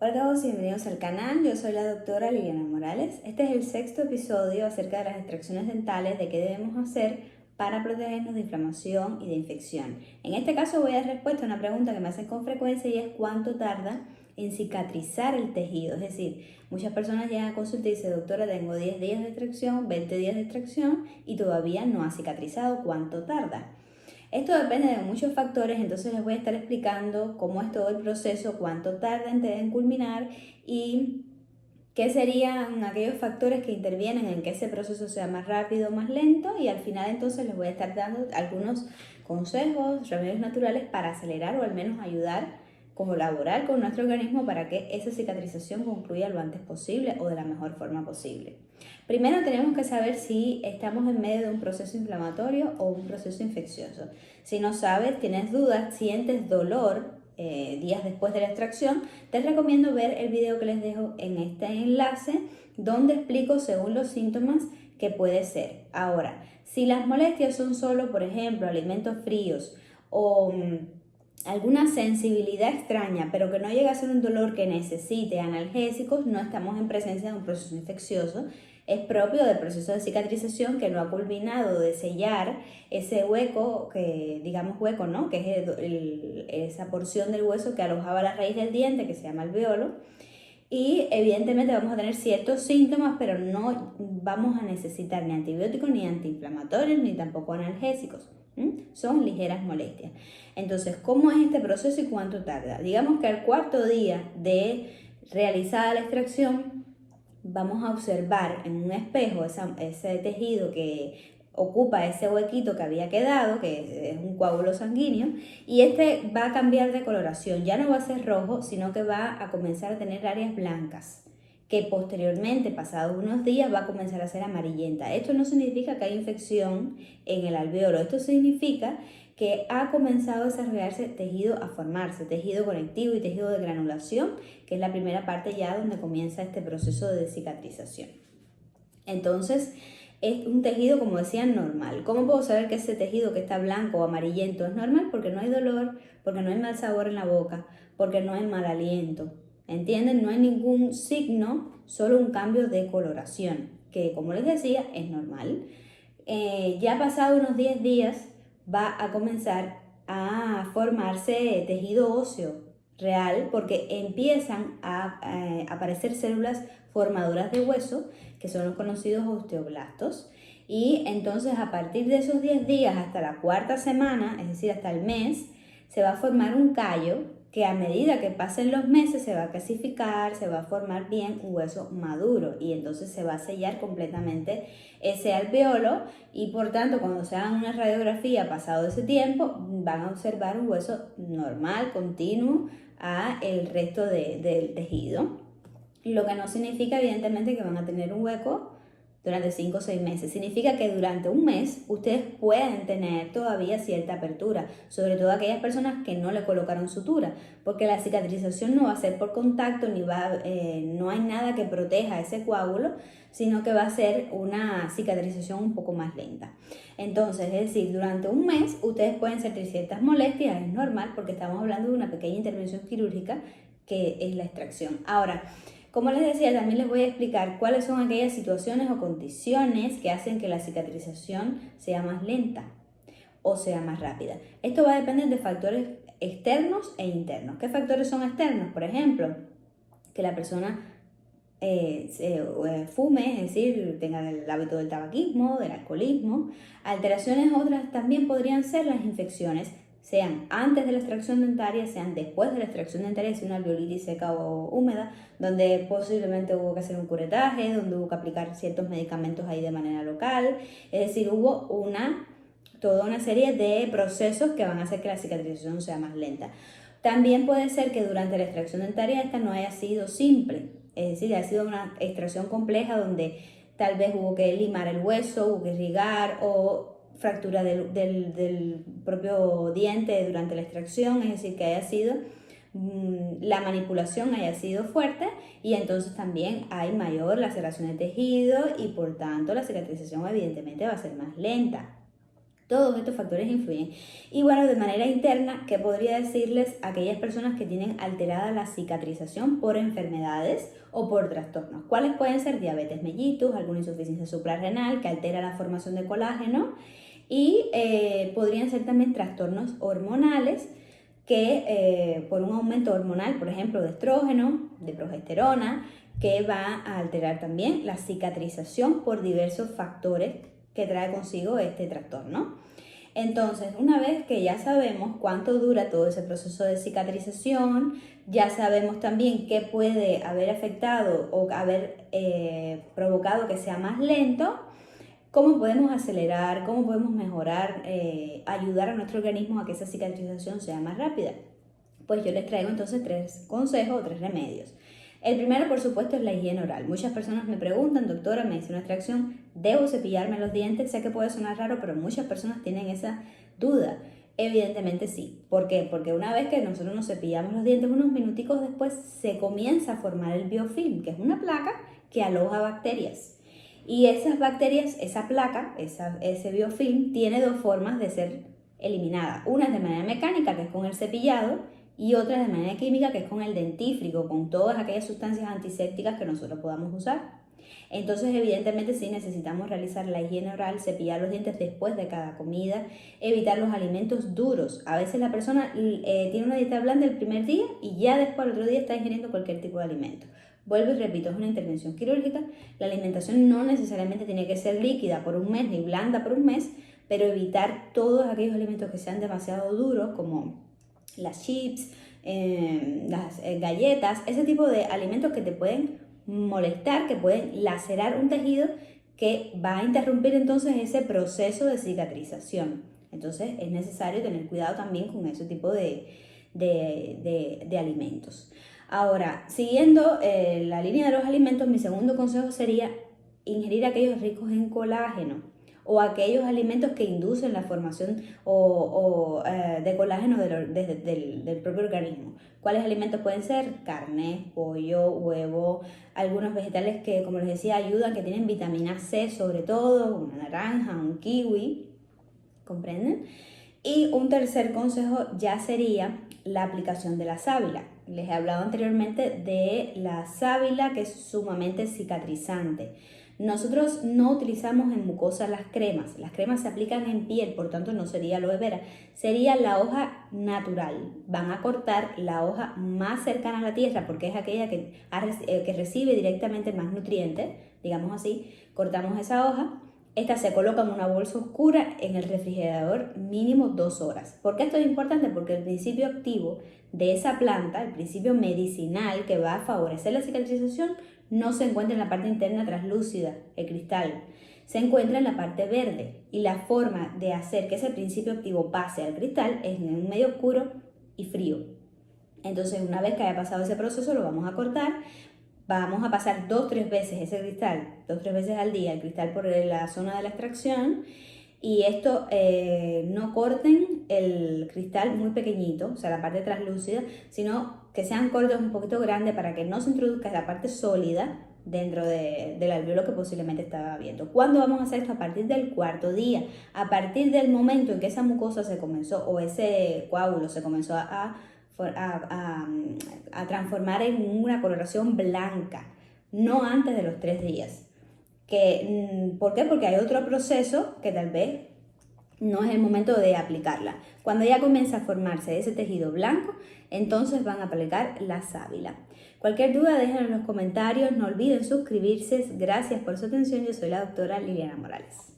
Hola a todos y bienvenidos al canal, yo soy la doctora Liliana Morales. Este es el sexto episodio acerca de las extracciones dentales, de qué debemos hacer para protegernos de inflamación y de infección. En este caso voy a dar respuesta a una pregunta que me hacen con frecuencia y es ¿cuánto tarda en cicatrizar el tejido? Es decir, muchas personas llegan a consulta y dicen, doctora, tengo 10 días de extracción, 20 días de extracción y todavía no ha cicatrizado, ¿cuánto tarda? Esto depende de muchos factores, entonces les voy a estar explicando cómo es todo el proceso, cuánto tarda en culminar y qué serían aquellos factores que intervienen en que ese proceso sea más rápido o más lento, y al final entonces les voy a estar dando algunos consejos, remedios naturales para acelerar o al menos ayudar, colaborar con nuestro organismo para que esa cicatrización concluya lo antes posible o de la mejor forma posible. Primero tenemos que saber si estamos en medio de un proceso inflamatorio o un proceso infeccioso. Si no sabes, tienes dudas, sientes dolor días después de la extracción, te recomiendo ver el video que les dejo en este enlace donde explico según los síntomas que puede ser. Ahora, si las molestias son solo, por ejemplo, alimentos fríos o alguna sensibilidad extraña, pero que no llega a ser un dolor que necesite analgésicos, no estamos en presencia de un proceso infeccioso. Es propio del proceso de cicatrización que no ha culminado de sellar ese hueco, que digamos hueco, ¿no? Que es esa porción del hueso que alojaba la raíz del diente, que se llama alveolo. Y evidentemente vamos a tener ciertos síntomas, pero no vamos a necesitar ni antibióticos, ni antiinflamatorios, ni tampoco analgésicos. Son ligeras molestias. Entonces, ¿cómo es este proceso y cuánto tarda? Digamos que al cuarto día de realizada la extracción, vamos a observar en un espejo ese tejido que ocupa ese huequito que había quedado, que es un coágulo sanguíneo, y este va a cambiar de coloración. Ya no va a ser rojo, sino que va a comenzar a tener áreas blancas, que posteriormente, pasados unos días, va a comenzar a ser amarillenta. Esto no significa que hay infección en el alveolo, esto significa que ha comenzado a desarrollarse tejido, a formarse tejido conectivo y tejido de granulación, que es la primera parte ya donde comienza este proceso de cicatrización. Entonces, es un tejido, como decía, normal. ¿Cómo puedo saber que ese tejido que está blanco o amarillento es normal? Porque no hay dolor, porque no hay mal sabor en la boca, porque no hay mal aliento. ¿Entienden? No hay ningún signo, solo un cambio de coloración, que como les decía, es normal. Ya pasado unos 10 días va a comenzar a formarse tejido óseo real, porque empiezan a aparecer células formadoras de hueso, que son los conocidos osteoblastos. Y entonces a partir de esos 10 días hasta la cuarta semana, es decir, hasta el mes, se va a formar un callo que a medida que pasen los meses se va a calcificar, se va a formar bien un hueso maduro y entonces se va a sellar completamente ese alveolo, y por tanto cuando se hagan una radiografía pasado ese tiempo van a observar un hueso normal, continuo a el resto del tejido, lo que no significa evidentemente que van a tener un hueco durante 5 o 6 meses. Significa que durante un mes ustedes pueden tener todavía cierta apertura, sobre todo aquellas personas que no le colocaron sutura, porque la cicatrización no va a ser por contacto, no hay nada que proteja ese coágulo, sino que va a ser una cicatrización un poco más lenta. Entonces, es decir, durante un mes ustedes pueden sentir ciertas molestias, es normal porque estamos hablando de una pequeña intervención quirúrgica que es la extracción. Ahora, como les decía, también les voy a explicar cuáles son aquellas situaciones o condiciones que hacen que la cicatrización sea más lenta o sea más rápida. Esto va a depender de factores externos e internos. ¿Qué factores son externos? Por ejemplo, que la persona fume, es decir, tenga el hábito del tabaquismo, del alcoholismo. Alteraciones otras también podrían ser las infecciones, sean antes de la extracción dentaria, sean después de la extracción dentaria, si una alveolitis seca o húmeda, donde posiblemente hubo que hacer un curetaje, donde hubo que aplicar ciertos medicamentos ahí de manera local. Es decir, hubo toda una serie de procesos que van a hacer que la cicatrización sea más lenta. También puede ser que durante la extracción dentaria esta no haya sido simple, es decir, ha sido una extracción compleja donde tal vez hubo que limar el hueso, hubo que irrigar o fractura del propio diente durante la extracción, es decir, que haya sido la manipulación haya sido fuerte y entonces también hay mayor laceración de tejido y por tanto la cicatrización evidentemente va a ser más lenta. Todos estos factores influyen. Y bueno, de manera interna, ¿qué podría decirles a aquellas personas que tienen alterada la cicatrización por enfermedades o por trastornos? ¿Cuáles pueden ser? Diabetes mellitus, alguna insuficiencia suprarrenal que altera la formación de colágeno y podrían ser también trastornos hormonales que por un aumento hormonal, por ejemplo, de estrógeno, de progesterona, que va a alterar también la cicatrización por diversos factores que trae consigo este trastorno. Entonces, una vez que ya sabemos cuánto dura todo ese proceso de cicatrización, ya sabemos también qué puede haber afectado o haber provocado que sea más lento, cómo podemos acelerar, cómo podemos mejorar, ayudar a nuestro organismo a que esa cicatrización sea más rápida. Pues yo les traigo entonces 3 consejos o 3 remedios. El primero, por supuesto, es la higiene oral. Muchas personas me preguntan, doctora, me hice una extracción, ¿debo cepillarme los dientes? Sé que puede sonar raro, pero muchas personas tienen esa duda. Evidentemente sí. ¿Por qué? Porque una vez que nosotros nos cepillamos los dientes, unos minuticos después se comienza a formar el biofilm, que es una placa que aloja bacterias. Y esas bacterias, esa placa, ese biofilm, tiene 2 formas de ser eliminada. Una es de manera mecánica, que es con el cepillado, y otra de manera química, que es con el dentífrico, con todas aquellas sustancias antisépticas que nosotros podamos usar. Entonces, evidentemente, sí necesitamos realizar la higiene oral, cepillar los dientes después de cada comida, evitar los alimentos duros. A veces la persona tiene una dieta blanda el primer día y ya después el otro día está ingiriendo cualquier tipo de alimento. Vuelvo y repito, es una intervención quirúrgica. La alimentación no necesariamente tiene que ser líquida por un mes ni blanda por un mes, pero evitar todos aquellos alimentos que sean demasiado duros, como las chips, las galletas, ese tipo de alimentos que te pueden molestar, que pueden lacerar un tejido que va a interrumpir entonces ese proceso de cicatrización. Entonces es necesario tener cuidado también con ese tipo de alimentos. Ahora, siguiendo la línea de los alimentos, mi segundo consejo sería ingerir aquellos ricos en colágeno o aquellos alimentos que inducen la formación de colágeno del propio organismo. ¿Cuáles alimentos pueden ser? Carne, pollo, huevo, algunos vegetales que, como les decía, ayudan, que tienen vitamina C sobre todo, una naranja, un kiwi, ¿comprenden? Y un tercer consejo ya sería la aplicación de la sábila. Les he hablado anteriormente de la sábila, que es sumamente cicatrizante. Nosotros no utilizamos en mucosa las cremas se aplican en piel, por tanto no sería aloe vera, sería la hoja natural. Van a cortar la hoja más cercana a la tierra porque es aquella que recibe directamente más nutrientes, digamos así. Cortamos esa hoja, esta se coloca en una bolsa oscura en el refrigerador mínimo 2 horas. ¿Por qué esto es importante? Porque el principio activo de esa planta, el principio medicinal que va a favorecer la cicatrización, no se encuentra en la parte interna translúcida, el cristal, se encuentra en la parte verde y la forma de hacer que ese principio activo pase al cristal es en un medio oscuro y frío. Entonces, una vez que haya pasado ese proceso, lo vamos a cortar, vamos a pasar 2-3 veces ese cristal, 2-3 veces al día el cristal por la zona de la extracción. Y esto, no corten el cristal muy pequeñito, o sea, la parte translúcida, sino que sean cortes un poquito grandes para que no se introduzca la parte sólida dentro del alvéolo que posiblemente estaba abierto. ¿Cuándo vamos a hacer esto? A partir del 4.º día, a partir del momento en que esa mucosa se comenzó o ese coágulo se comenzó a transformar en una coloración blanca, no antes de los 3 días. ¿Por qué? Porque hay otro proceso que tal vez no es el momento de aplicarla. Cuando ya comienza a formarse ese tejido blanco, entonces van a aplicar la sábila. Cualquier duda déjenlo en los comentarios, no olviden suscribirse. Gracias por su atención, yo soy la doctora Liliana Morales.